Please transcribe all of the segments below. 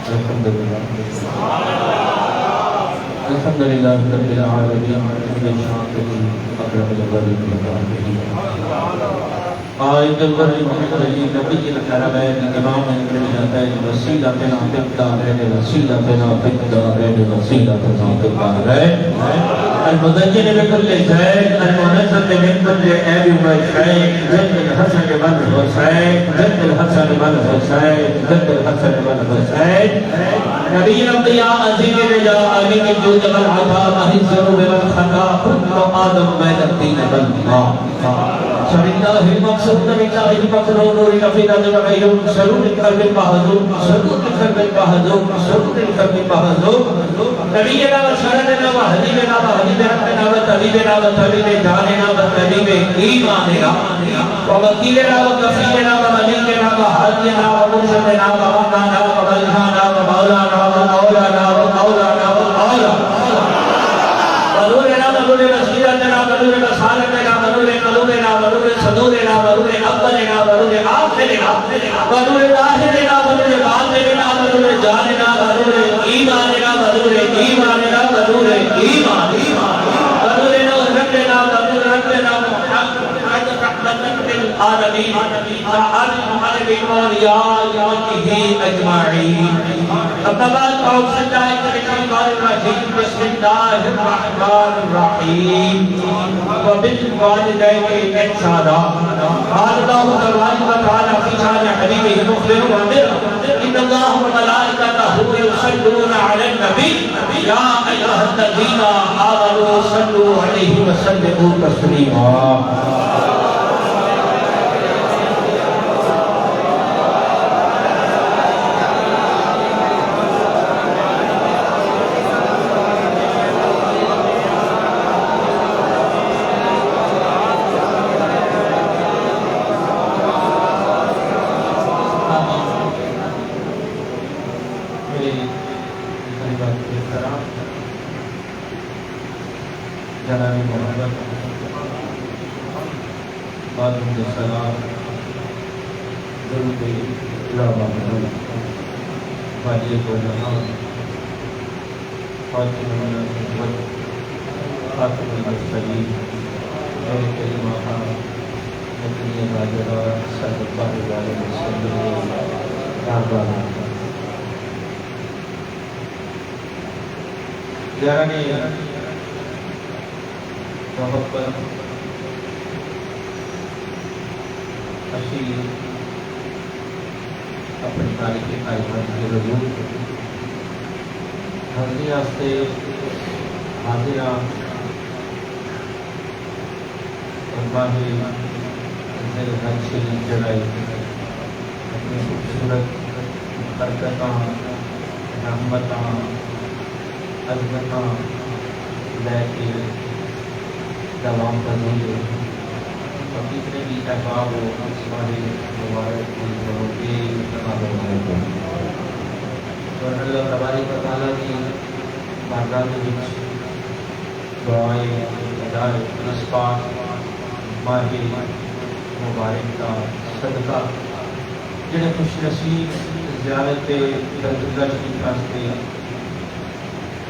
الحمدللہ الحمدللہ رب العالمین اکرم الاولین قائد الغرب نبی الحرمین امام الجنتین وسیلتنا فی الدارین وسیلتنا فی الدارین وسیلتنا فی الدارین المزین بكل شيء المنزل من كل عيب وشيء ضد الحسن والحسين ضد الحسن والحسين ضد الحسن والحسين نبي الانبياء عظيم الرجاء امين الجود والعطاء مهي الذنوب والخطا كل ادم بين الدين والماء شريعه المقصود بالله المقرون لفينا غير سرور القلب المحزون سرور القلب المحزون سرور القلب المحزون نبينا وشرنا وحبيبنا وحبيبنا وطبيبنا وطبيب جاننا وطبيب ایماننا ووکیلنا وکفیلنا وملیکنا وحاجنا ومرشدنا ومولانا وملحانا ومولانا ومولانا ومولانا ومولانا ونورنا ونور رسولتنا ونور رسالتنا ونور قلوبنا ونور صدورنا ونور اولنا ونور آخرنا ونور ظاہرنا ونور باطننا ونور جاننا ونور ایماننا ونور ایماننا ونور ایماننا ونور ربنا ونور ربنا محمد رحمة للعالمين وعلى المعلمين ورياضته أجمعين أما بعد أعوذ بالله من الشيطان الرجيم بسم الله الرحمن الرحيم وبالوالدين إحسانا قال الله تبارك وتعالى في شأن حبيبه المخبر وامر إن الله وملائكته يصلون على النبي يا أيها الذين آمنوا صلوا عليه وسلموا تسليما اپنی تاریخ کائنات کے رجوع حاضری واسطے حاضرہ اللہ سے حج شریف جڑائی اپنی خوبصورت برکتاں رحمتاں عظمتاں لے کے دوام پذیر اور جتنے بھی احباب ہو سارے مبارک کی اور اللہ تبارک و تعالیٰ کی بارگاہ کے دعائیں ادائے نسبات ماہ مبارک کا صدقہ جنہیں خوش نصیب زیارت درگاہ شریف واسطے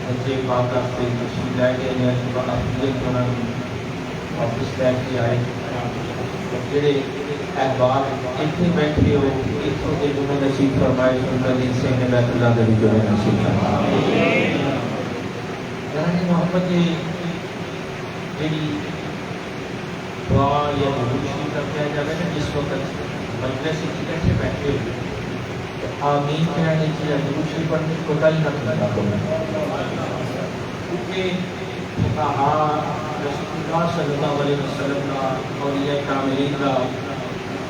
بچے پاک واسطے خوشی لے کے افضلیت انہوں واپس لے کے آئے جڑے احباب اتنے بیٹھے ہو اتوں کے جنہیں نصیب فرمائے سنتا دین سے نے بیت اللہ کے بھی جنہیں نصیب فرمائے یعنی محمد جڑی دعا یا درود کا کیا جائے نا جس وقت مجلس سے کیسے بیٹھے ہو آمین کہنے کی یا درود شریف پڑھنے کو کوتاہی نہ کرنا کیونکہ فقہا رسول اللہ صلی اللہ علیہ وسلم کا اولیاء کاملین کا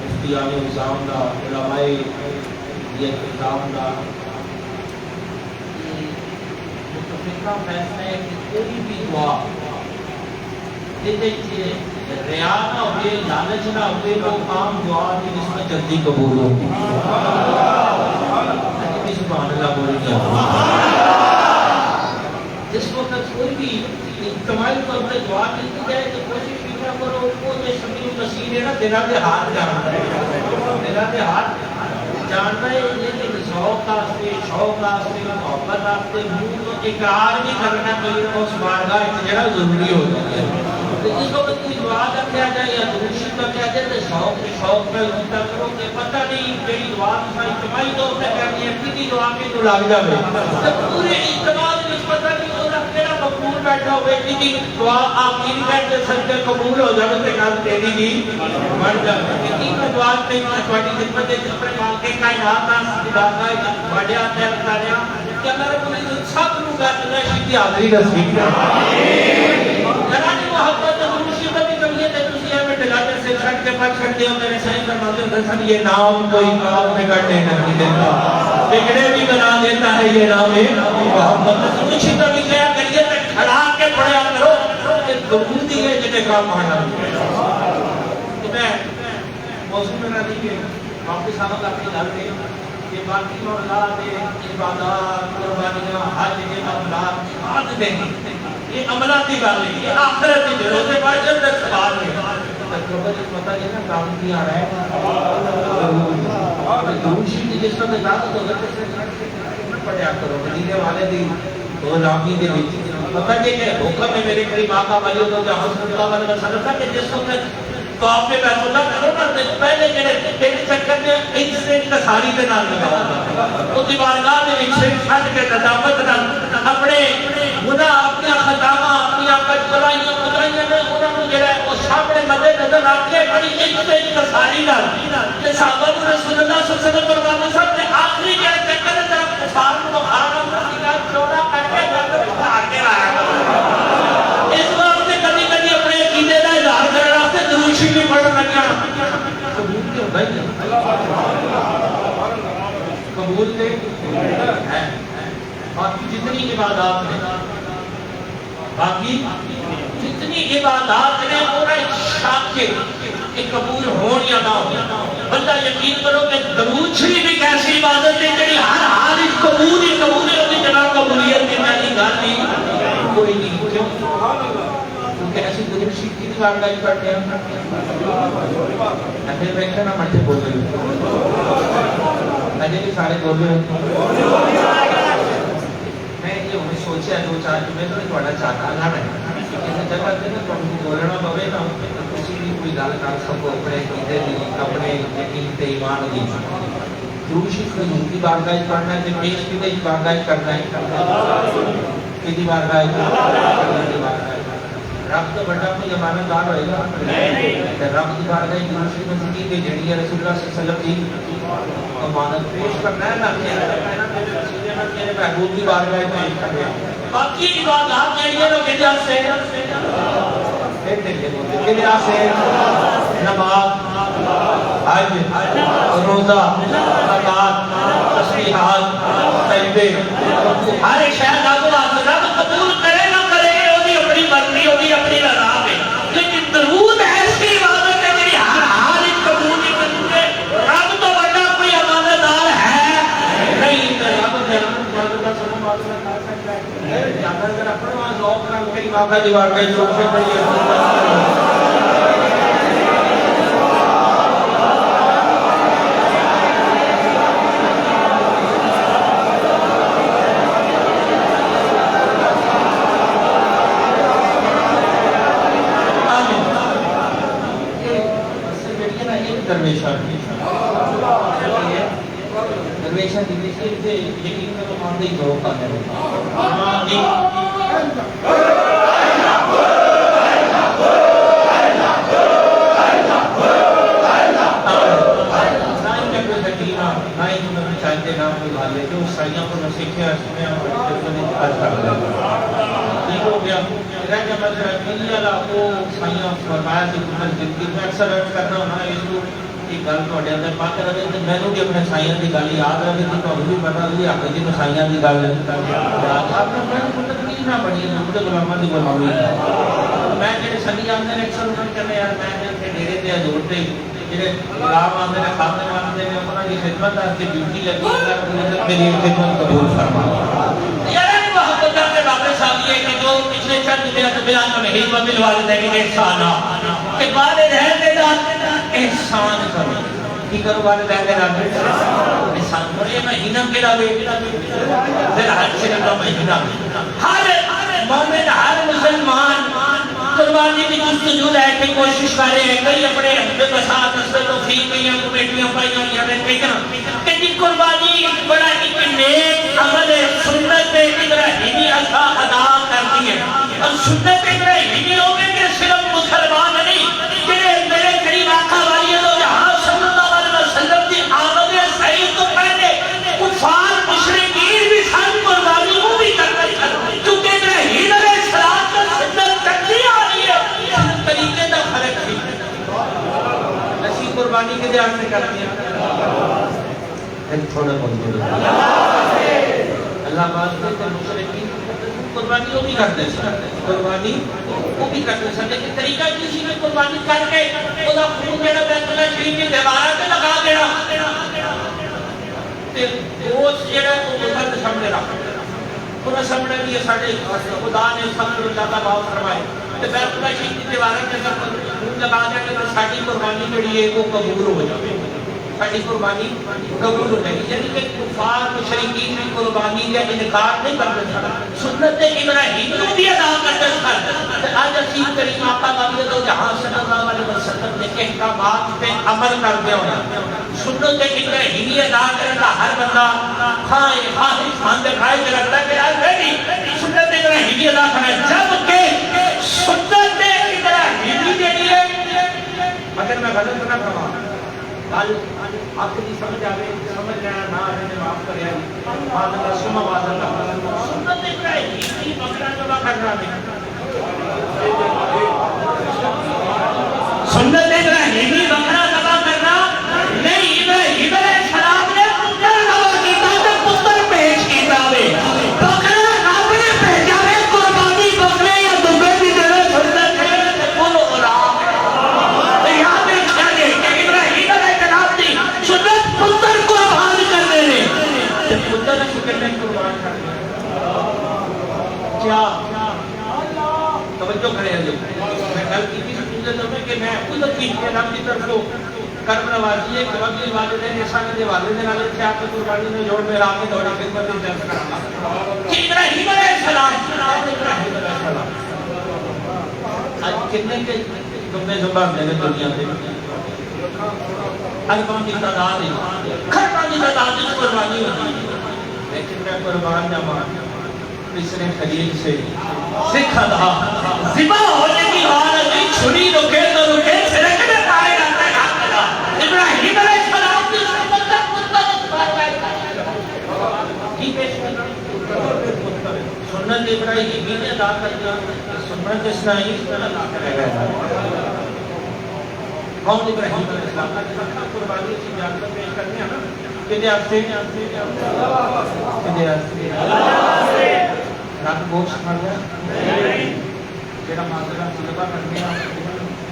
مفتیان نظام کا علماء یہ کتاب کا متفقہ فیصلہ ہے کہ کوئی بھی دعا ریا نہ ہوئے لالچ نہ ہوئے وہ عام دعا کی نسبت جلدی قبول ہوتی سبحان اللہ بولیں گے جس وقت کوئی بھی کمائی طور پر دعا ملتی جائے تو کوشش بھی نہ کرو وہ جو شبیر مسیح ہے نا دینا دے ہاتھ جاننا ہے دینا دے ہاتھ جاننا ہے لیکن شوق واسطے محبت واسطے منہ تو اقرار بھی کرنا کوئی اس بارگاہ جڑا ضروری ہو جاتا ہے اس وقت کوئی دعا رکھا جائے یا دوسری رکھا جائے تو شوق میں ہوتا کرو کہ پتہ نہیں میری دعا تمہاری اجتماعی طور پہ کرنی ہے کتنی دعا کے تو لگ جائے تو پورے اجتماع میں پتہ نہیں ہوگا کیڑا مقبول بیٹھا ہوئے کتنی دعا آمین کہتے سجدے قبول ہو جائے تو کل تیری بھی بن جائے کتنی دعا نہیں تھوڑی خدمت اپنے مالک کائنات کا بڑیا تے کریا کہ اللہ رب العزت سب نو گل کی حاضری نصیب کرے جنانی محبت دوسری کا بھی کمیت ہے تسی میں ڈلاتے سے چھٹ کے پاس چھٹ دیو میرے صحیح فرماتے ہیں سن یہ نام کوئی کام میں کرنے نہیں دیتا بگڑے بھی بنا دیتا ہے یہ نام محبت دوسری کا بھی کیا کریے تے کھڑا کے پڑھیا کرو کہ گمودی ہے جنہیں کام آنا تو میں موضوع میں نہ دیکھے واپس آنا اپنی گل دے کہ باقی مولا دے عبادات قربانیاں حج کے معاملات آج نہیں یہ عملات کی بات نہیں یہ آخرت کی روزے باجر تک سوال ہے تو پتہ یہ نا کام کیا رہا ہے دوشی کی جس وقت دعوت ہو گئی سے پڑھیا کرو مدینے والے دی دو نامی دے بیچ پتہ یہ کہ حکم ہے میرے قریب آقا والی تو جہاں صلی اللہ علیہ وسلم کہ جس وقت تو آپ نے بیت اللہ کرو نا پہلے جڑے ایک چکر میں ایک سے انتصاری کے نام لگا اس بارگاہ میں ایک سے چھٹ کے ندامت نال اپنے گناہ اپنی خطاواں اپنی کچرائیاں نے انہوں نے جڑا ہے وہ سامنے مدے نظر رکھ کے بڑی ایک سے انتصاری نال کہ صحابہ رسول اللہ صلی اللہ علیہ وسلم فرماتے صاحب نے آخری جڑے چکر میں کفار کو بخارا کا چوڑا کر کے گھر باہر کے لایا اس واسطے کبھی کبھی اپنے عقیدے کا اظہار کرنا دروشی بھی پڑھ لگا قبول کے ہوتا ہی قبول کے ہے باقی جتنی عبادات ہیں باقی جتنی عبادات ہیں اور ایک شاک کے قبول ہون یا نہ ہو بندہ یقین کرو کہ درود شریف ایک ایسی عبادت ہے جڑی ہر حال قبول ہی قبول ہے اس جناب قبولیت کی پہلی گل نہیں کوئی نہیں کیوں کیونکہ ایسی درود شریف کی بارگاہ کرتے ہیں پھر بیٹھے نا مرتے بول رہے مجھے بھی سارے بول رہے میں یہ انہیں سوچا دو چار جو میں تو تھوڑا چاہتا نہ رہے کسی جگہ سے نا تم بولنا پوے نا کسی بھی کوئی گل کر سکو اپنے عقیدے دی اپنے یقین تے ایمان دی درود شریف کی بارگاہ کرنا ہے کہ پیش کی بارگاہ کرنا ہے کسی بارگاہ رب تو بڑا کوئی امانت دار ہوئے گا رب کی بارگاہ دوسری مسجد کی جڑی ہے رسول اللہ صلی اللہ علیہ وسلم امانت پیش کرنا ہے نا میرے محبوب کی بارگاہ پیش کرنا ہے باقی عبادات جڑی ہے کہ جیسے کہ جیسے نماز حج روزہ زکات تسبیحات سجدے ہر ایک شے رب قبول کرے نہ کرے اپنی مرضی ہوگی اپنی رضا میں لیکن درود ایسی عبادت ہے میری ہر حال قبول کرے رب تو بڑا کوئی امانت دار ہے نہیں رب جنت کا سلام واسطہ کر سکتا ہے جانا اگر اپنا ذوق نال کئی بابا دیوار پہ جو سے پڑھی درویشہ دیویشہ سے یقین کا تو ماندے ہی دھوک آنے چاہتے نام کو بھالے جو سائیاں کو نہ سیکھے اس میں آج کر لیں یہ ہو گیا رہ گیا مجھے ملی اللہ کو سائیاں فرمایا سے کمال زندگی میں اکثر ارد کرنا ہونا ہے اس کو ایک گل کو اڈیا اندر پاک رہے تو میں نے بھی اپنے سائیاں کی گل یاد رہے تھی تو بھی پتا بھی آگے جی میں سائیاں کی گل آپ نے میں کو تکلیف نہ بڑی ہے مجھے غلامہ دی غلامی میں جڑے سنی آتے ہیں اکثر انہوں نے کہنے یار میں ڈیرے تے حضور تے جڑے غلام آتے ہیں خاتم آتے ہیں انہوں کی خدمت آتے ڈیوٹی لگی اللہ میری خدمت قبول فرما یار نہیں محبت کرتے بابے صاحب یہ کہ جو پچھلے چند دنوں بیان میں ہی والدین کے احسان کہ والدین کے احسان کرو کی کاروبار لے کے رکھ سامنے یہ مہینہ کہڑا وے پھر حج شریف کا مہینہ ہر مومن ہر مسلمان قربانی کی جستجو لے کے کوشش کر رہے ہیں کئی اپنے بساط اصل توفیق کئی کمیٹیاں پائی ہوئی ہیں کہ جی قربانی بڑا ایک نیک عمل ہے سنت ابراہیمی ادا کرتی ہے اور سنت ابراہیمی لوگ ہیں کہ صرف مسلمان نہیں کہ میرے قریب آقا والی جہاں صلی اللہ علیہ وسلم کی آمد صحیح تو پہلے کفار مشرکین بھی سن قربانی وہ بھی کرتے ہیں کیونکہ ابراہیم علیہ السلام کا سنت چلی آ رہی ہے طریقے کا فرق تھی اسی قربانی کے دھیان سے کرتے ہیں تھوڑا بہت اللہ بات کرتے ہیں مشرکین قربانی وہ بھی کرتے ہیں قربانی وہ بھی کرتے ہیں لیکن طریقہ کسی نے قربانی کر کے وہ خون جڑا بیت اللہ شریف کی دیواروں پہ لگا دینا تے گوشت جڑا وہ بزرگ سامنے رکھ پورا سامنے بھی ساڈے خدا نے سب کو زیادہ بہت فرمائے تے بیت اللہ شریف کی دیواروں پہ خون لگا دیا کہ ساری قربانی جڑی ہے وہ قبول ہو جائے ساری قربانی قبول ہو جائے یعنی کہ کفار مشرکین کی قربانی کا انکار نہیں کرتے سنت ابراہیم کو بھی ادا کرتے آج اسی کریم آقا نبی تو جہاں صلی اللہ علیہ وسلم نے احکامات پہ عمل کرتے ہونا سنت ابراہیمی ادا کرنے کا ہر بندہ کھائے خواہش مند کھائے جو لگتا ہے کہ یار میری سنت ابراہیمی ادا کرنا ہے جبکہ سنت ابراہیمی کے لیے مگر میں غلط نہ کروں کل آپ کی سمجھ آئے سمجھ لینا نہ آنے معاف کریا بعد اللہ سمہ بعد اللہ سنت ابراہیمی بکرا جبا کرنا نہیں سنت ابراہیمی بکرا جبا کرنا نہیں ابراہیم علیہ السلام نے پتر جبا کیتا تو پتر پیش کیتا وے بکرا رب نے بھیجا وے قربانی بکرے یا دبے کی جگہ سنت ہے بولو غلام یاد رکھنا ہے کہ ابراہیم علیہ السلام دی سنت پتر قربان کرنے نے پتر کتنے قربان کرنے کیا توجہ کرے ہیں جو میں کل کی تھی سنت کہ میں خود کی رب کی طرف کو کرم نوازی ہے کہ رب کی والدین ایسا کہ والدین والے تھے آپ کی قربانی میں جوڑ میں راہ میں دوڑا خدمت میں درس کرنا کہ ابراہیم علیہ السلام آج کتنے کے دمبے زبان دے دنیا میں اربوں کی تعداد ہے خربوں کی تعداد اس قربانی ہوتی ہے لیکن میں قربان جاما پسرے خلیل سے سکھا تھا ذبح ہونے کی حالت میں چھری رکے تو رکے سرکنے پائے جاتا ہے ابراہیم علیہ السلام کی سنت کی پیش سنت ابراہیمی نے ادا کر دیا سنت اسماعیل ادا کرے گا کون ابراہیم علیہ السلام کا قربانی کی اجازت پیش کرنے ہیں نا کہ آپ سے رات گوشت کھا گیا جڑا معذرہ ذبح کرنے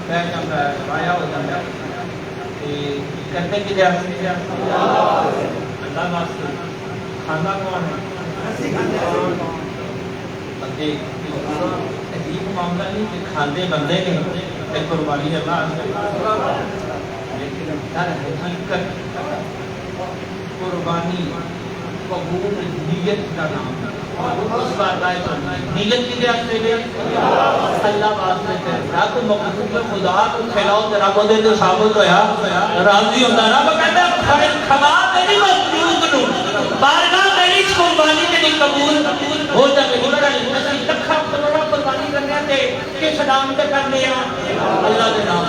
پہ جاتا ہے ضائع ہو جاتا ہے کرنے کی اجازت اللہ واسطے کھانا کون ہے بندے عجیب معاملہ نہیں کہ کھانے بندے نے قربانی اللہ لیکن در حقیقت قربانی قبول نیت کا نام اس بات نیت کی لحاظ سے گئے اللہ واسطے رب مقصود خدا کو کھلاؤ تے رب دے تو ثابت ہویا راضی ہوندا رب کہندا کھوا میری مخلوق نو بارگاہ میری قربانی تے قبول ہو جائے اسی لکھاں کروڑاں قربانی کرنے تے کس نام تے کرنے اللہ دے نام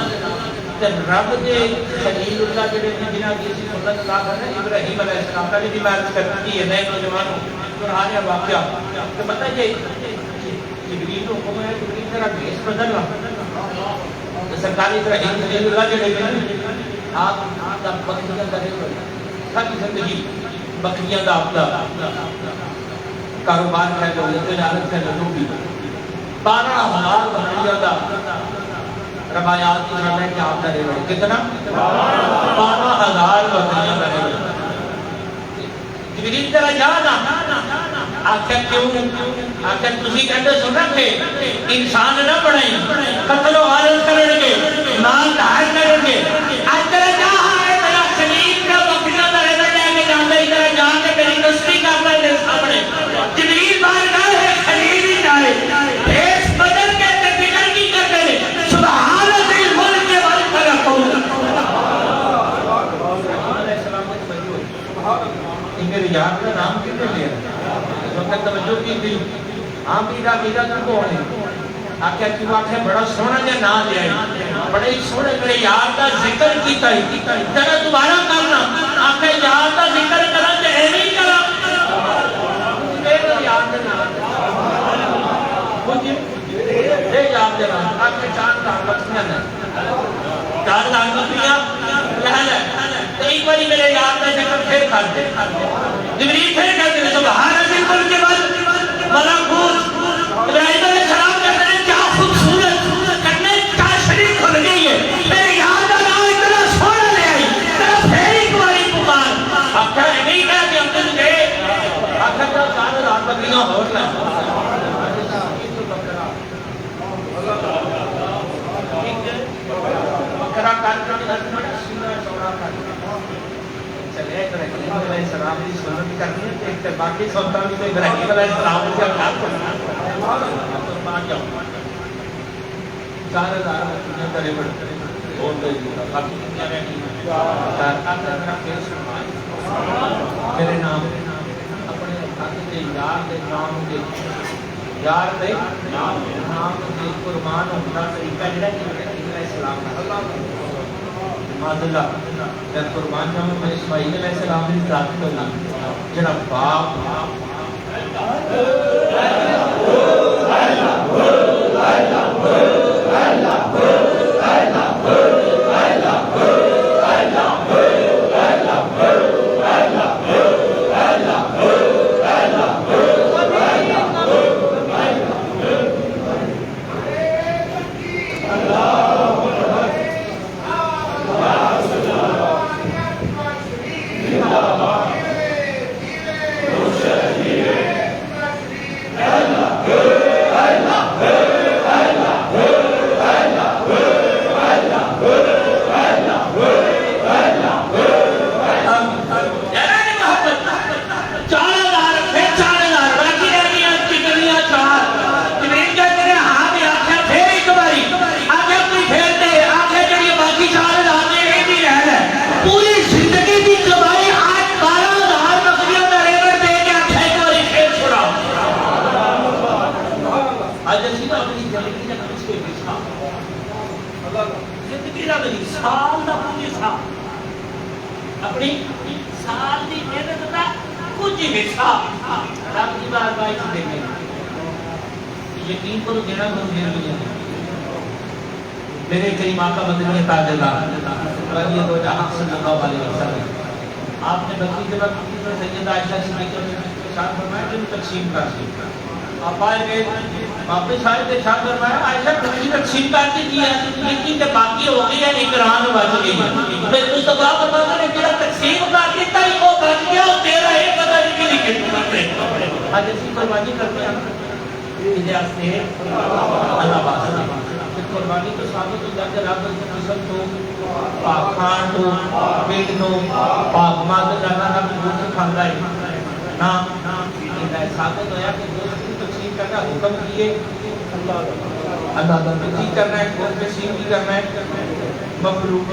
تے رب دے خلیل اللہ جڑے جنہاں دی سنت ادا کرنے ابراہیم علیہ السلام کا بھی عبادت کرتی ہے نئے نوجوانوں قرآن یا واقعہ تو پتہ ہے جبریل کو حکم ہے جبریل ذرا بھیس بدلنا سرکاری ابراہیم خلیل اللہ جڑے ہیں آپ کا بکریاں کرے ساری زندگی بکریاں دا آپ کا کاروبار ہے جو تجارت ہے جو بھی 12,000 بکریاں دا روایات کی ہے کہ آپ کرے ہوئے کتنا 12,000 بکریاں کرے ہوئے جبریل ذرا جانا آخر کیوں آخر تسی کہتے سن رکھے انسان نہ بڑھائیں قتل و غارت کریں گے مال دھار کریں گے آج ذرا جا ہے میرے یار کا نام کتنے لیا اس وقت توجہ کی تھی ہاں میرا تو کون ہے آخیا کیوں آخیا بڑا سونا جا نام لیا بڑے سونے میرے یار کا ذکر کیتا ہی ذرا دوبارہ کرنا آخیا یار کا ذکر کرا تو نہیں کرا میرے یار کا نام یہ یاد دینا آپ کے چار دان بچیاں ہیں چار دان بچیاں لہل ہے تو ایک باری میرے یاد کا ذکر پھر کر دے جبریل پھر کہتے ہیں سبحان ذکر کے بعد ملکوت ابراہیم علیہ السلام کہتے ہیں کیا خوبصورت کرنے کا شریک کھل گئی ہے میرے یاد کا نام اتنا سونا لے آئی تیرا پھر ایک باری پکار آپ کہا نہیں کہا کہ ہم دن گئے آخر کا چار دان بچیاں ہو رہا ہے بکرا کارکن سینہ چوڑا کرنا چلے ابراہیم علیہ السلام کی سنت کرنی ہے ایک باقی سنتاں بھی تو ابراہیم علیہ السلام سے اولاد کرنا قربان جاؤ 4000 بچیاں کرے بڑے بول دے باقی دنیا میں نہیں میرا پھر سنائے میرے نام اپنے ہاتھ کے یار کے نام کے یار دے نام دے قربان ہونا طریقہ جڑا کہ ابراہیم علیہ السلام اللہ ماذاللہ تے قربان جاؤں میں اسماعیل علیہ السلام دی ذات کو جڑا باپ اپنی سال دی محنت دا کچھ حصہ رب کی بارگاہ وچ دے دیں یقین کرو دینا بہت دیر لگے میرے کریم آقا مدنی تاجدار رضی اللہ جہاں صلی اللہ علیہ وسلم آپ نے بکری کے وقت سیدہ عائشہ صدیقہ نے ارشاد فرمایا کہ تقسیم کر سی آپ آئے گئے واپس آئے تو ارشاد فرمایا عائشہ بکری تقسیم کر دی ہے لیکن کہ باقی ہو گئی ہے اکرام بچ گئی ہے پھر مصطفیٰ فرماتا نے تیرا تقسیم کر دیتا ہی وہ بچ گیا تیرا ایک قدر کی لکھے آج اسی قربانی کرتے ہیں سے اللہ واسطہ قربانی تو ثابت ہو جاتا ہے رب قسم تو پاک خان تو پیٹ تو پاک ماں تو جانا رب گوشت کھاتا ہے نا ثابت ہویا کہ گوشت کی تقسیم کرنا حکم کیے اللہ تقسیم کرنا ہے گوشت تقسیم بھی کرنا ہے مخلوق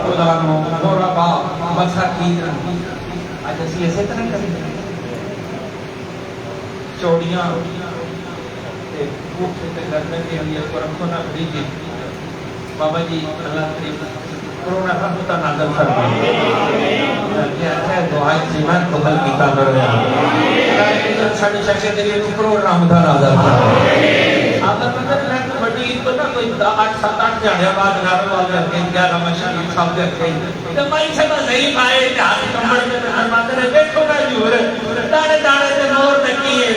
خدا نو غربا مساکین آج اسی ایسے طرح کریں چوڑیاں خوب سے کرنے کے لیے قرآن کو نہ بھیجیے بابا جی اللہ کریم کرونا کا ہوتا نازل فرمائے یہ اچھا دعا ایمان قبول کیتا کر رہا ہے ساڑھے شکر کے لیے کرونا ہوتا نازل فرمائے آدھا مندر میں بڑی عید کو نا کوئی 8-7-8 جانے بعد نارو والے رکھیں 11 مشاہیر صاحب رکھیں تو مائی سے بس نہیں پائے ہاتھ کمبڑ میں فرماتے رہے دیکھو نا جو رہے دانے دانے سے نور نکیے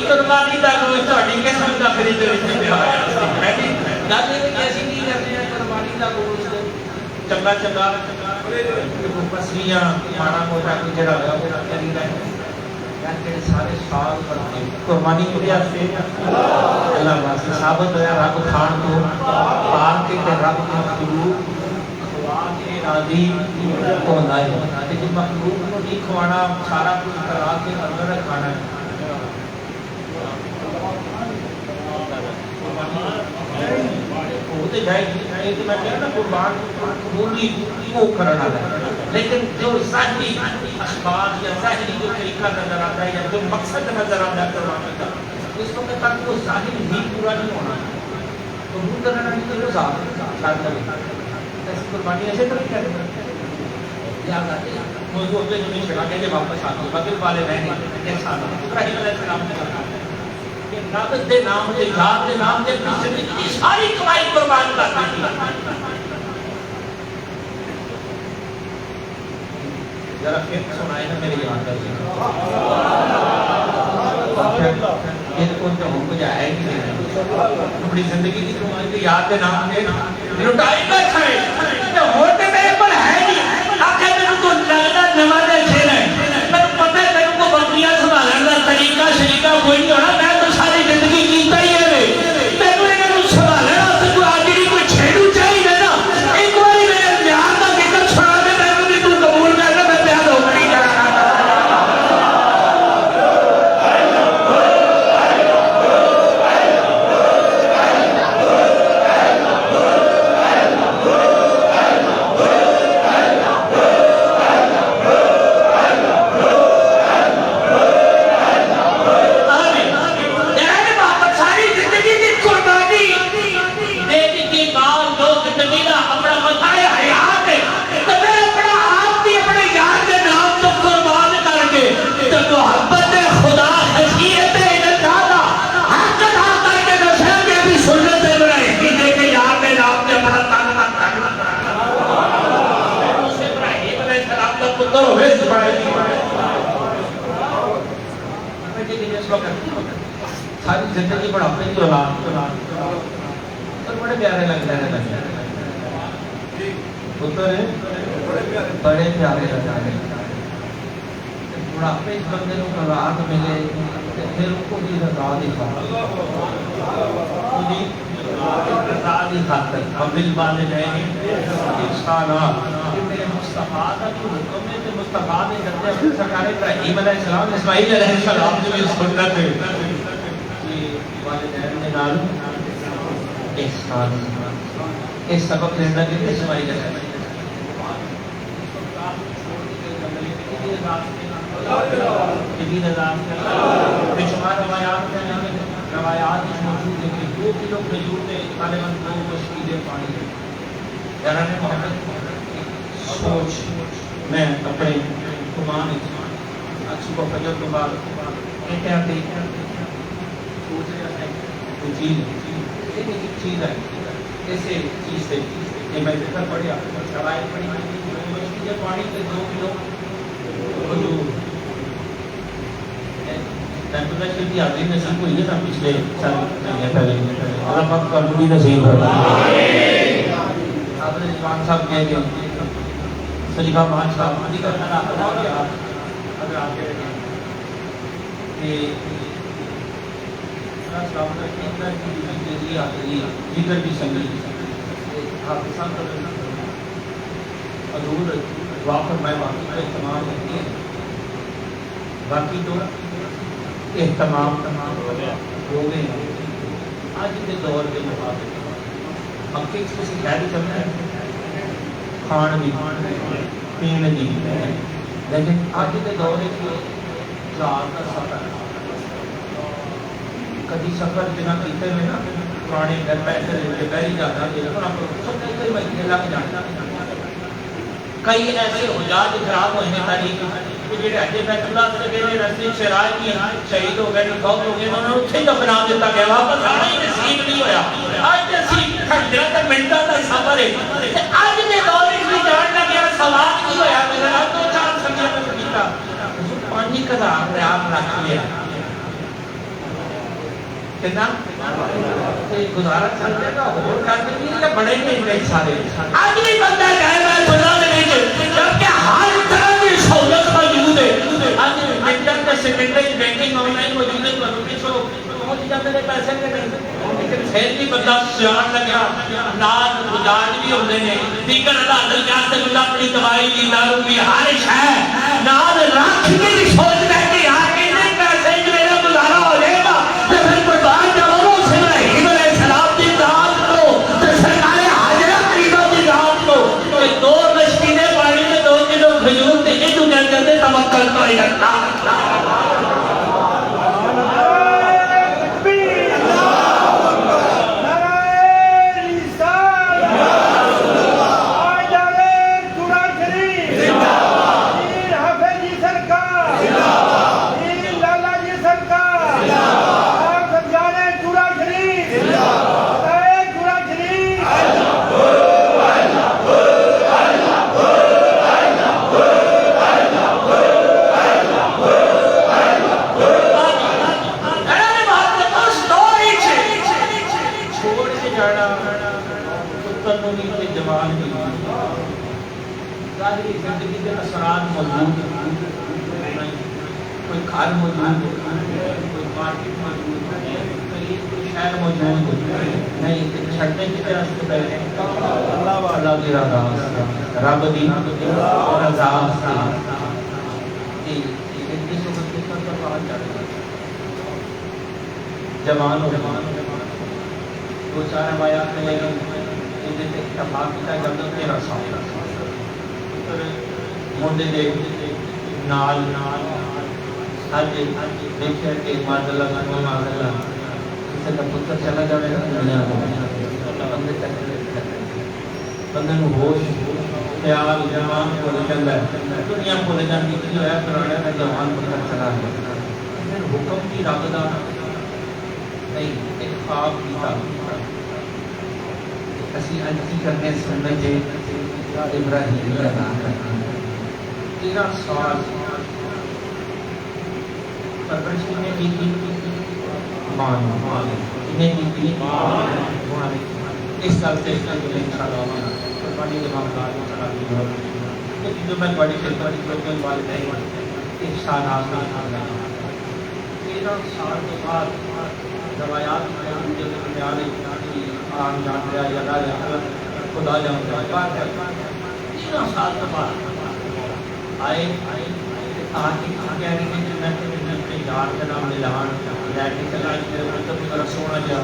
قربانی دا گوشت تہاڈی قسم دا فریج وچ پیا ہے گل ایسی نہیں کرتے ہیں قربانی دا گوشت چنگا چنگا پسلیاں ماڑا موٹا کوئی جڑا ہوا وہ کری رہے یار کہ سارے سال کرتے قربانی کے واسطے اللہ واسطے ثابت ہوا رب کھان تو پاک کے رب کے مخلوق کھوا کے راضی ہوندا ہے تے جے مخلوق کو نہیں کھوانا سارا کچھ کرا کے اندر کھانا ہے وہ تو جائے گی میں کہہ رہا قربان قبولی وہ کرنا ہے لیکن جو ظاہری اخبار یا ظاہری جو طریقہ نظر آتا ہے یا جو مقصد نظر آتا ہے قربانی کا، اس وقت تک وہ ظاہر ہی پورا نہیں ہونا، قبول کرنا نہیں تو وہ ظاہر ایسی قربانی ایسے تو نہیں کرتے. یاد آتے موضوع پہ جو نہیں چلا کہ واپس آتے بغل والے رہنے احسان ابراہیم علیہ السلام نے کہا کہ رب دے نام دے ذات دے نام دے اپنی زندگی کی ساری کمائی قربان کر دی. ذرا پھر سنائے نا میری یاد کر ان کو تو ہم کو جائے ہی نہیں اپنی زندگی کی کمائی کی یاد دے نام دے لٹائی بیٹھا ہے ہوتے میرے پر ہے نہیں آخر میرے کو لگنا نمازے چھیل ہے میرے پتہ ہے میرے کو بکریاں سنبھالنے کا طریقہ شریقہ کوئی نہیں ہونا میں تو ساری زندگی کیتا ہی ہے میں تو انہیں سنبھالنے کا کوئی آدمی کوئی چھیڑو چاہیے نا ایک باری میرے بیان کا فکر چھوڑا دے میں بھی تو قبول کرنا میں بیان ہو کری جانا. ساری زندگی بڑھاپے کی اولاد اور بڑے پیارے لگتے ہیں پتر بڑے پیارے لگتا ہے بڑھاپے اس بندے کو اولاد ملے پھر ان کو بھی رضا دکھاتا رضا دکھاتا قبل والدین احسانا میرے مصطفیٰ کا جو حکم ہے کہ مصطفیٰ نے کرتے اپنے سرکار ابراہیم علیہ السلام اسماعیل علیہ السلام جو بھی سنت ہے کہ والدین نے نال احسان اس سبق زندہ کے اسماعیل علیہ السلام روایات موجود ہے کہ 2 کلو کھجور میں غالباً 2 مشکیلیں پانی ہے. یاران محمد سوچ میں اپنے کمان صبح فجر کے بعد احتیاطی سوچ رہا ہے کوئی چیز ہے ایسے چیز سے یہ میں ذکر پڑھیا روایت پڑھی مشکیلیں پانی کے 2 کلو کھجور میں کی حاضری نصیب ہوئی ہے نا پچھلے سال مہینے پہلے اللہ پاک کا بھی نصیب ہے. حضرت جوان صاحب کہہ گئے سلیقہ مان صاحب مدی کا کھانا ادا کیا اگر آپ کہہ رہے ہیں کہ صاحب کا اتنا کی حاضری ذکر بھی سنگی حافظ صاحب کا حضور دعا فرمائے باقی کا اہتمام کرتی ہے باقی تو اہتمام ہو گئے آج کے دور کے مطابق مکے کسی خیر چلنا ہے کھان بھی پین بھی لیکن آج کے دور کے جہاز کا سفر کبھی سفر جنہ کیتے میں نا پرانے گھر پیسے پہلی جاتا ہے مہینے لگ جانا کئی ایسے حجاج خراب ہوئے ہیں تاریخ جڑے اجے بیت اللہ سے گئے رستے شرائع کی شہید ہو گئے فوت ہو گئے انہوں نے اتھے دفنا دیتا گیا واپس آنا ہی نصیب نہیں ہویا. آج نصیب گھنٹے تک منٹوں کا سفر ہے آج کے دور میں جان لگیا سوال کی ہویا میرا 2-4 سنگیاں میں کیتا 5,000 ریال رکھ لیا کتنا گزارا چل جائے گا اور کرنے کے لیے بڑے نہیں سارے آج بھی بندہ کہے میں بلا نہیں جبکہ ہر طرح کی سہولت موجود ہے آج انٹر کے سیکنڈری بینکنگ آن لائن موجود ہے تو پہنچ جاتے ہیں پیسے کے نہیں لیکن پھر بھی بندہ سیان لگا ناز گزار بھی ہوتے ہیں دیگر اللہ درجات سے بندہ اپنی دوائی کی دارو کی ہر شے ناز رکھ کے بھی سوچ رہے کہ یار اتنے پیسے جو میرا گزارا ہو جائے گا تو پھر قربان جاؤ سے ابراہیم علیہ السلام کی ذات کو تو سرکار حاضرہ قریبہ کی ذات کو کہ 2 مشکیلیں پانی میں 2 کلو ظاہری زندگی کے اثرات موجود ہیں، کوئی گھر موجود ہے، کوئی مارکیٹ موجود ہے، کوئی شہر موجود ہے، نہیں چھڑنے کی طرح سے پہلے اللہ کی رضا رب دی رضا سے جوان ہو دو چار روایات میں اتفاق کیا جب 13 سال منڈے دے نال سج دیکھا کہ ماد اللہ کسی کا پتر چلا جائے گا دنیا بندے بندے کو ہوش خیال جوان بھول جاتا ہے، دنیا بھول جاتی کی ہوا پرانا میں جوان پتر چلا گیا پھر حکم کی رب دا نہیں ایک خواب کی تعلیم اسی انتی کرنے سننے جے ابراہیم ادا کرنا 13 سال پرورش نے کی مان نے کی اس گل سے انشاءاللہ قربانی کے معاملات تعالی جو میں بڑی خدمت کے والدین انشاء اللہ 13 سال کے بعد روایات میں جو بیان آن جان رہا یا نہ خدا جان رہا 13 سال کے بعد آئے آتی کہہ رہی ہیں کہ میں یار کا نام ملان لے کے چلا میرے مطلب میرا سونا جا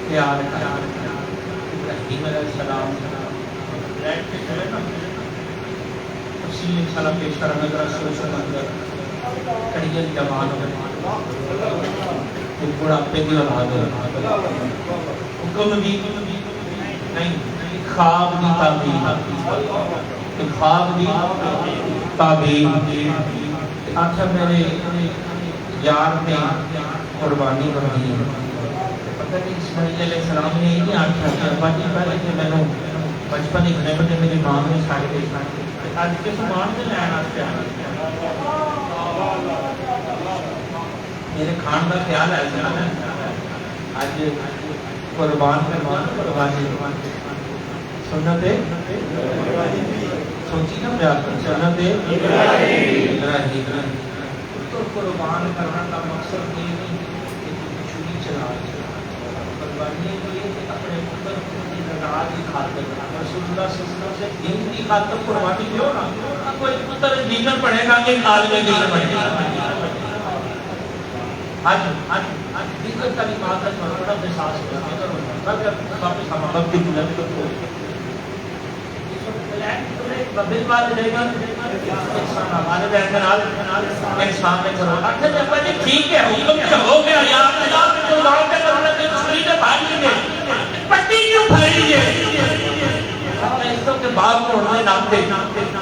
پیار ابراہیم علیہ السلام لیٹ کے چلے نا تفصیل انشاءاللہ پیش کرنا ذرا سوچ سمجھ کڑیل جوان ایک بڑھاپے کی اولاد حکم بھی نہیں خواب بھی تعبیر خواب بھی تعبیر آخر میرے یار نے قربانی کرنی ہے پتہ نہیں اسماعیل علیہ السلام نے یہ آخر کہ ابا جی پہلے کہ میں نے بچپن ایک نئے بڑے میری ماں نے چھاڑ کے آج کے سامان سے لینا میرے کھان کا خیال ایسا ہے آج قربان قربانی سنت سوچی نا پیار سنت ابراہیم تو قربان کرنا کا مقصد یہ نہیں کہ چھری چلا قربانی کے لیے اپنے پتر کی رضا کی خاطر رسول اللہ صلی اللہ علیہ وسلم سے دین کی خاطر قربانی کیوں نا کوئی پتر دین پڑھے گا کہ کال میں دین پڑھے گا آج دیگر کلمات کا بڑا احساس ہوتا ہے اگر واپس ہم وقت کی بلند کو بل بات رہے گا انسان ہمارے بہن انسان میں کرو آخر جب پہلے ٹھیک ہے حکم کیا ہو گیا یا آپ نے جو گاؤں کے کرنا کہ چھری نے بھاگ لیجیے پٹی کیوں بھائی لیجیے اس کے بعد کو انہوں نے نام دے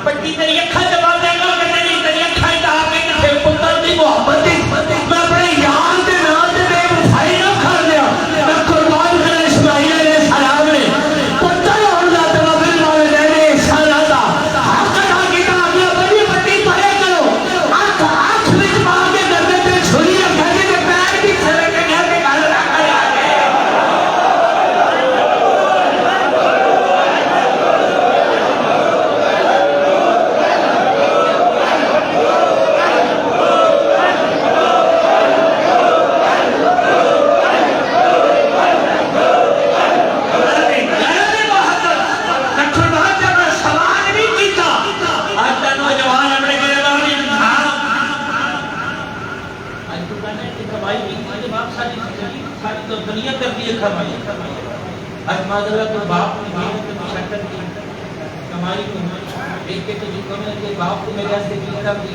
پٹی تیری اکھا جواب دے گا کہ نہیں تیری اکھا جواب دے گا پتر دی محبت میں اپنے یار کے نام دے بے وفائی نہ کر دیا میں قربان کرنا اسماعیل علیہ السلام نے پتر اور اللہ تعالیٰ بن والدین احسان آتا حق ادا کیتا اگلا بڑی پٹی پڑے کرو آنکھ وچ مار کے گردے پہ چھری رکھا کے پیر بھی کھڑے کے گھر کے گھر رکھا جائے دنیا کرتی ہے کمائی آج مادر کو باپ نے بھی شکر کی کمائی کو دیکھ کے تو جو کمی ہے کہ باپ کو میرے سے کی کر دی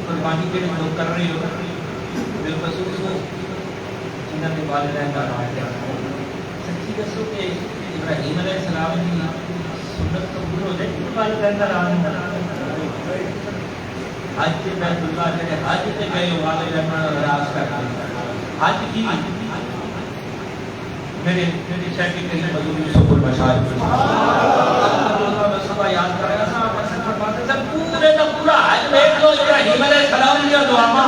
قربانی کے لوگ کر رہے ہو بالخصوص جنہوں نے والدین کا نام لیا سچی دسو کہ ابراہیم علیہ السلام کی سنت قبول ہو جائے والدین کا نام حج کے بیت اللہ جڑے حج تے گئے والدین کا راز کر حج کی میرے شیخ کریم حضور یوسف المشاہد صبح یاد کر رہا تھا پورے کا پورا حج دیکھ لو ابراہیم علیہ السلام کی دعا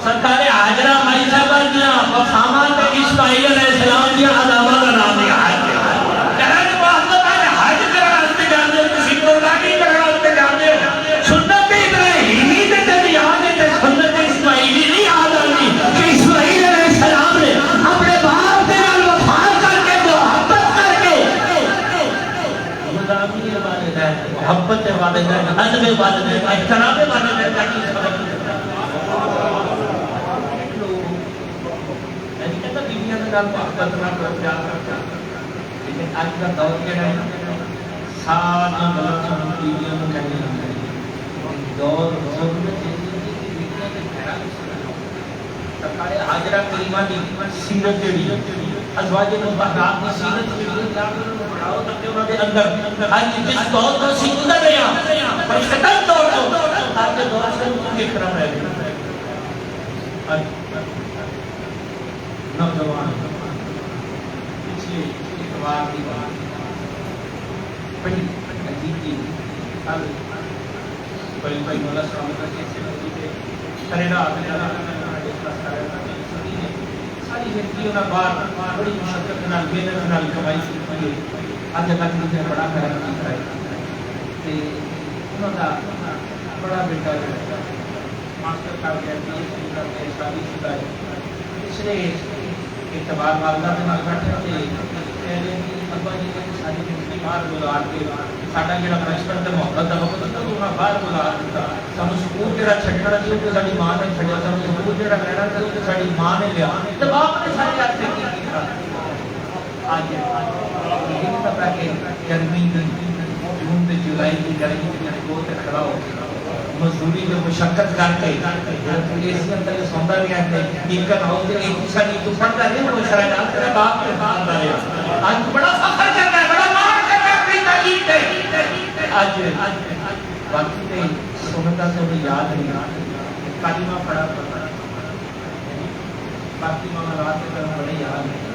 سرکار حاجرہ مائی صاحبہ دیا وفامہ تے اسماعیل علیہ السلام دیا عذابہ کا نام دیا کہنے محمد آج حج کرنا ہستے جاندے ہو کسی قربانی کرنا ہستے جاندے ہو سنت ابراہیمی تے تیری آنے تے سنت اسماعیلی نہیں آدھانی کہ اسماعیل علیہ السلام نے اپنے باپ دے نال وفا کر کے محبت کر کے مدامی والدین محبت والدین ادب والدین احترام والدین کا کی سبب محبت نہ کر پیار کرتا لیکن آج کا دور کیا ہے ساری غلط سنت بیویوں کو کہنے دور ضرورت سرکار حاجرہ کریمہ کی سیرت جڑی ازواج مطہرات کی سیرت جڑی پڑھاؤ تک کہ انہوں نے اندر آج جس دور کو سیکھتا رہا پر ختم دور کو آج کے دور سے ان کی اکرام رہ گئی نوجوان پچھلے اتوار کی بات بڑی عجیب کی کل بڑی مولا سلام کا کیسے موجود ہے سرے رات ساری زندگی انہیں باہر بڑی مشقت نال محنت نال کمائی کی اج تک مجھے بڑا خیال کیا ہے انہوں کا بڑا بیٹا ماسٹر کر گیا پی ایچ ڈی کر گیا شادی شدہ ہے پچھلے اعتبار والدہ کے نال بیٹھے تھے پہلے ابا جی نے ساری زندگی باہر گزار کے ساڈا جڑا بچپن تے محبت دا وقت تھا وہ باہر گزار دیتا سانو سکول جڑا چھڈنا سی وہ ساڈی ماں نے چھڈیا سانو سکول جڑا لینا سی وہ ساڈی ماں نے لیا تے باپ نے سارے ہاتھ سے کی آج یہ پتہ کہ گرمی جون تے جولائی کی گرمی کے کو تے کھڑا ہو مزدوری جو مشقت کر کے اسی اندر سوندا بھی ہے نیکر ہو تے ایک دوسرا نہیں تو پڑھتا نہیں وہ شرع نال تیرا باپ کے خان دا ہے آج بڑا فخر کرتا ہے بڑا مان کرتا ہے اپنی تعلیم تے آج باقی تے سنتا سے وہ یاد نہیں کلمہ پڑھا باقی معاملات تے بڑے یاد نہیں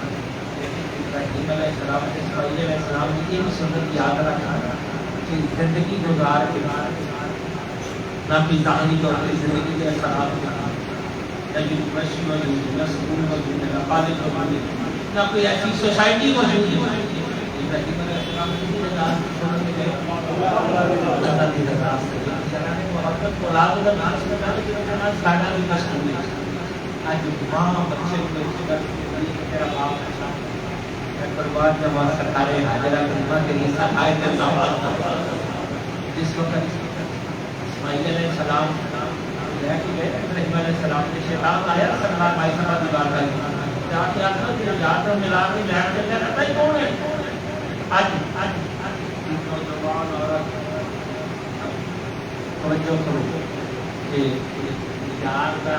ابراہیم علیہ السلام کے اسماعیل علیہ السلام کی یہ سنت یاد رکھنا کہ زندگی گزار کے نہ کوئی ظاہری طور پہ زندگی کے اثرات نہ یونیورسٹی موجود ہے نہ اسکول موجود ہے نہ کالج موجود ہے نہ کوئی ایسی سوسائٹی موجود ہے ابراہیم علیہ السلام کی رضاعت چھوڑ کے گئے اللہ کی رضاعت سے اللہ نے محبت کو اولاد کا نام سے بنا ساڈا بھی مسئول ہے آج ماں بچے کو کر تیرا باپ ہے قربان جمع سرکار حاجرہ کریمہ کے لیے آیت الزام جس وقت اسماعیل علیہ السلام لے کے گئے ابراہیم علیہ السلام کے شیطان آیا سرکار مائی صاحبہ دیوار کا جا کے آتا کہ یاد اور ملا کے لین کے لئے رہتا ہی کون ہے آج نوجوان عورت توجہ کرو کہ یار کا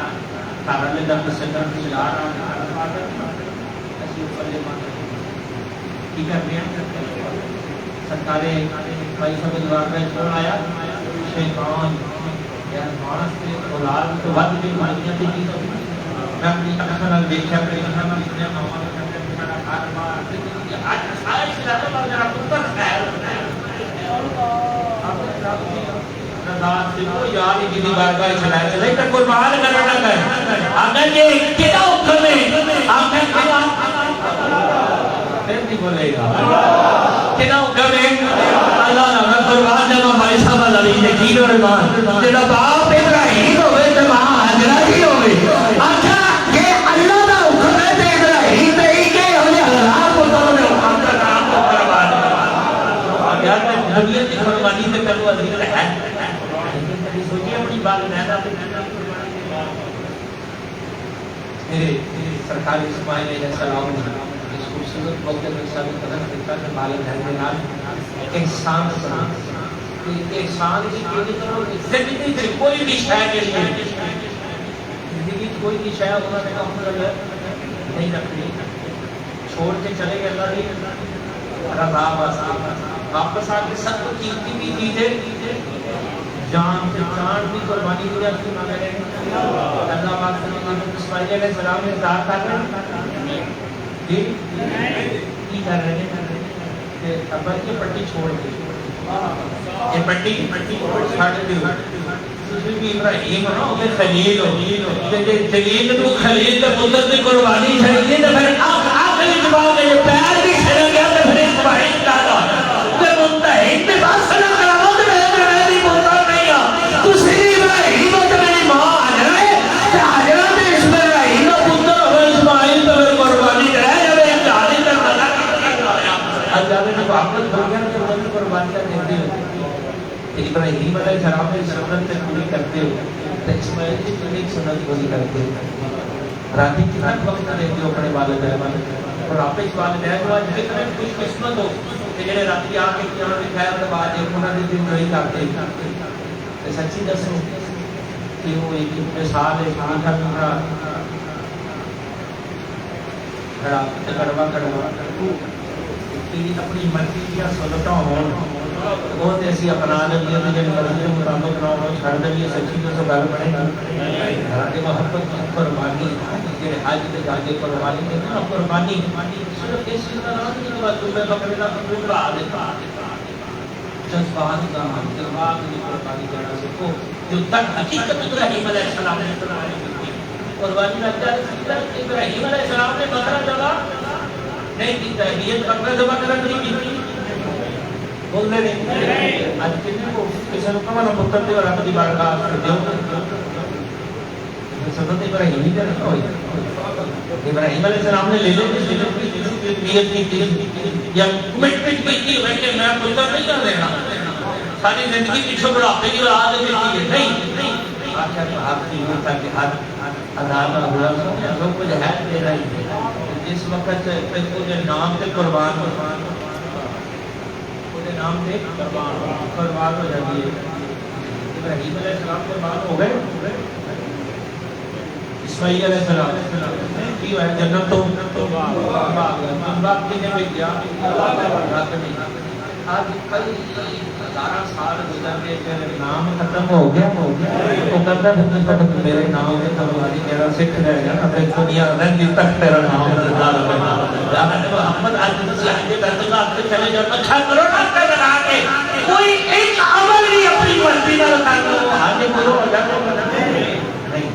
کارل دا پسندر کی یار آنا ایسی اوپر لے مانا کی کر رہے ہیں سرکار مائی صاحبہ دیوار کا کون آیا شیطان یا مانس کے اولاد تو ود بھی مانیاں تھی کی میں اپنی اکھاں نال دیکھیا اپنی اکھاں نال سنیا ماما نے کہتے سارا گھر بار آج سارے شہر میں میرا پتر خیر رضاعت سے وہ یار کی دی بارگاہ چلائے نہیں تو قربان کرنا ہے اگر یہ کیا حکم ہے آپ نے کیا پھر نہیں بولے گا کیا حکم ہے اللہ نہ قربان جب ہمارے صاحب علی یقین اور ایمان تیرا باپ ابراہیم ہوئے تو ماں حاجرہ ہی ہوئے اچھا کہ اللہ کا حکم ہے تے ابراہیم تے ہی کہ ہو جائے اللہ کو تو نے حکم کا نام کو قربان یار تے دنیا کی قربانی تے کرو عزیز ہے لیکن کبھی سوچیے اپنی بات نہیں آتا میرے سرکار اسماعیل علیہ السلام اس خوبصورت وقت میں سب قدر کرتا کہ بالغ ہے کے نام احسان کرنا احسان کی زندگی سے کوئی بھی شے زندگی کوئی بھی شے انہوں نے نہیں رکھنی، چھوڑ کے چلے گئے اللہ کی رضا واسطے، واپس آ کے سب کو قیمتی بھی چیزیں جان کی قربانی کی جاتی ہے۔ اللہ پاک اسماعیل علیہ السلام نے اظہار کر رہے ہیں جی کی کر رہے ہیں کہ ابا یہ پٹی چھوڑ دی، یہ پٹی چھڑ دی، ابراہیم ہو خلیل ہو جلیل تو خلیل کا پتر کی قربانی چڑھی تو پھر آخری جواب میں پیر بھی چھڑ گیا تو پھر اسماعیل کا تو منتہی کے بعد سلام کراؤ تو میں دی پتر نہیں ہوں تسی ابراہیم تو میری ماں حاجرہ ہے کہ حاجرہ نے ابراہیم کا پتر ہو اسماعیل تو پھر قربانی چڑھایا جب ایک جانی کا نظر اب جانے جب واپس ہو گیا تو وہ قربانی کا دیتے ہو ابراہیم علیہ السلام نے سنت سے پوری کرتے ہو تو اسماعیل کی ایک سنت پوری کرتے ہو راتی کتنا وقت دیتے ہو اپنے والدین اور آپ اس والدین جو آج کتنے خوش قسمت ہو کہ جنہیں راتی آ کے کیا انہوں نے خیر دبا دے انہوں نے دن نہیں کرتے سچی دسو کہ وہ ایک مثال ہے میٹھا میٹھا کڑوا کڑوا اپنی مرضی کی سنتاں ہون وہ تے اسی اپنا لئیے تے جن مرضی کے مطابق نہ ہو چھڑ دئیے سچی تو گل بنے گی ہر محبت کی قربانی کہ حج تے جا کے قربانی تے نہ قربانی صرف اس طرح نہیں کہ تمہیں بکرے کا قربا دیتا جذبات کا دماغ کی قربانی دینا سیکھو جو تک حقیقت ابراہیم علیہ السلام نے قربانی لگتا ہے ابراہیم علیہ السلام نے بکرا جگہ نہیں کی تحبیت بکرا جگہ نہیں کی بولنے نہیں آج کتنے کو کسی نے کہا نا پتر دے اور رب دی بارگاہ دیو سنت ابراہیم ہی کرتا ہوئی ابراہیم علیہ السلام نے لے لے نیت کی تھی یا کمٹمنٹ کی تھی کہ میں پتر نہیں کر دینا ساری زندگی پیچھے بڑھاپے کی اولاد دیتی ہے نہیں آخر آپ کی ہوتا کہ ہر عذاب ہوا سب کچھ ہے دے رہی ہے جس وقت تجھے نام سے قربان نام سے قربان ہو جاتی ہے ابراہیم علیہ السلام قربان ہو گئے اسماعیل علیہ السلام کی ہے جنت تو باغ کی نے بھی کیا آج کئی ہزارہ سال گزر کے نام ختم ہو گیا تو کہتا ہے میرے نام سے قربانی میرا سکھ رہے گا پھر دنیا رنگی تک تیرا نام محمد آج مسیح بیت اللہ سے چلے جاؤ اچھا کرو نہ کرنا کے کوئی ایک عمل نہیں اپنی مرضی نہ کرو حج کرو نہیں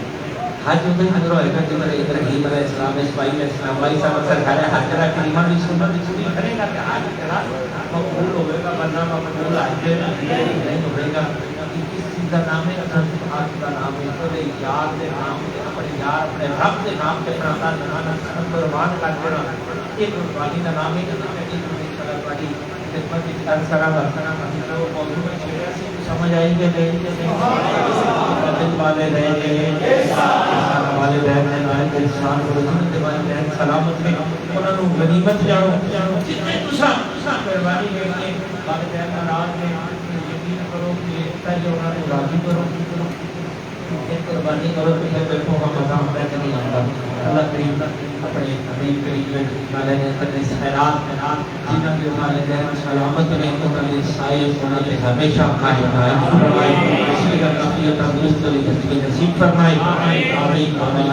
حج تو حضر ہوئے گا جب ابراہیم علیہ السلام اسماعیل علیہ السلام والی صاحب سرکار حاجرہ کریمہ بھی سنت پوری کرے گا کہ حج کرا مقبول ہوئے گا ورنہ مقبول حج نہیں ہوئے گا کس چیز کا نام ہے حج کا نام ہے اپنے یار کے نام اپنے یار اپنے رب کے نام کے پرانا نانا قربان کر دینا ایک قربانی کا نام ہے کہ بڑی خدمت ارسرا برسنا وہ موضوع میں چھوڑا سے سمجھ آئی کہ نہیں والے رہے والے بہن نے نائن کے انسان کو رسول دیوانی بہن سلامت میں انہوں نے غنیمت جانو جتنے تسا قربانی کے لیے والے بہن ناراض میں یقین کرو کہ پہلے انہوں نے راضی کرو قربانی کرو کہ بیٹھو کا مقام بیٹھ نہیں آتا اللہ کریم اپنے حبیب کریم والے نے اپنے خیرات میں جنہوں کے والے بہن سلامت میں انہوں نے سائے ہونے پہ ہمیشہ قائم فرمائے اسی کا کافی تندرست نصیب فرمائے آمین آمین